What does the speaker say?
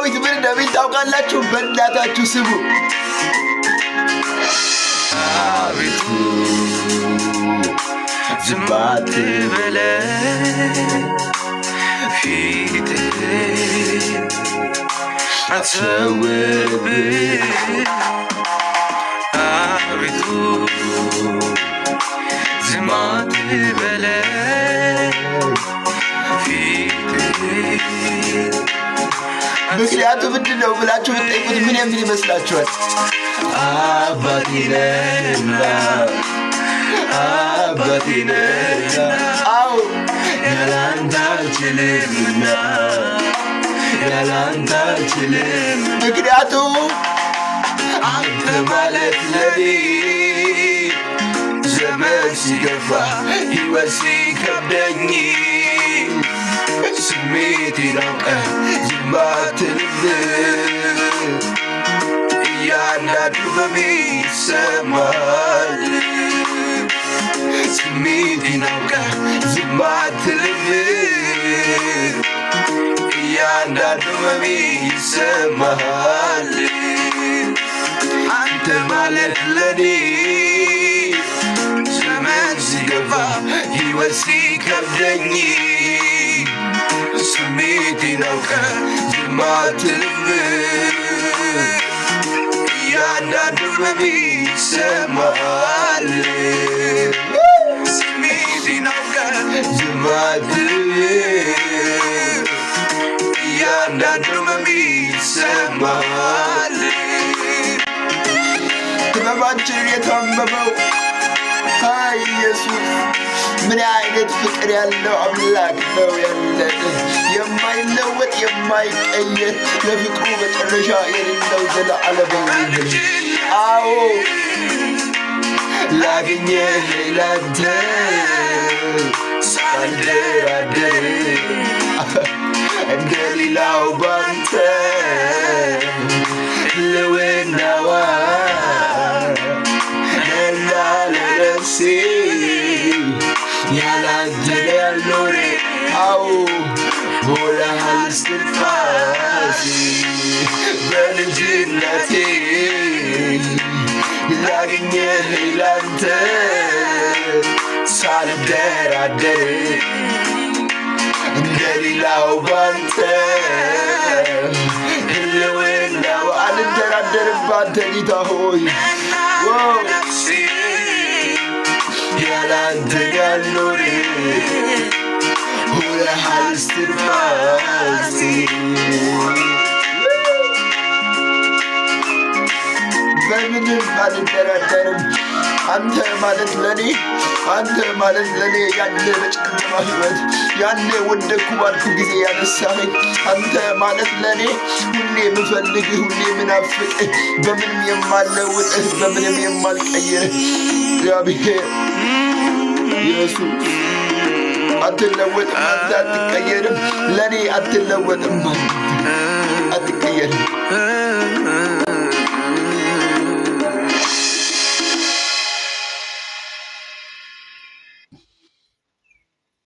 ዳዊት ምን እንደሚል ታውቃላችሁ? በእናታችሁ ስሙ። አቤቱ ዝም አትበለኝ ፊትህን አትሰውርብኝ አቤቱ ዝም አትበለኝ ፊትህን። ምክንያቱ ምንድን ነው ብላችሁ ብትጠይቁት ምን የሚል ይመስላችኋል? አባቴ ነህና አባቴ ነህና። አዎ ያላንተ አልችልምና ያላንተ አልችልም። ምክንያቱም አንተ ማለት ለኔ ዘመን ሲገፋ ሕይወት ሲከብደኝ ስሜቴን አውቀህ ዝም አትልም። እያንዳንዱ ህመሜ ይሰማል። ስሜቴን አውቀህ ዝም አትልም። እያንዳንዱ ህመሜ ይሰማል። አንተ ማለት ለኔ ዘመን ሲገፋ ሕይወት ሲከብደኝ ስሜቴን አውቀህ ዝም አትልም። እያንዳንዱ ህመሜ ይሰማል። ስሜቴን አውቀህ ዝም አትልም። እያንዳንዱ ህመሜ ይሰማል። ህመማችንን የታመመው ኢየሱስ ምን አይነት ፍቅር ያለው አምላክ ነው ያለን። የማይለወጥ የማይቀየር ለፍቅሩ መጨረሻ የሌለው ዘላለማዊ። አዎ ላገኘህ ላንተ ሳልደራደር እንደ ሌላው ባንተ ልውናዋ ነና ለነፍሴ ያላንተ ያልኖሬ። አዎ ሆነሃል እስትንፋሴ በልጅነቴ ላገኘህ ላንተ ሳልደራደር እንደ ሌላው ባንተ ህልውናው አልደራደርም ባንተ ጌታ ሆይ። ያላንተ ያልኖሬ ሆነሃል እስትንፋሴ። በምንም አልደራደርም። አንተ ማለት ለኔ ያለ በጨለማ ሕይወት ያለ ወደኩ ባልኩ ጊዜ ያነሳኸኝ አንተ ማለት ለኔ ሁሌ የምፈልግህ ሁሌ የምናፍቅህ በምንም የማልለውጥህ በምንም የማልቀይርህ እግዚአብሔር ኢየሱስ አትለወጥም። አንተ አትቀየርም። ለኔ አትለወጥም፣ አትቀየርም።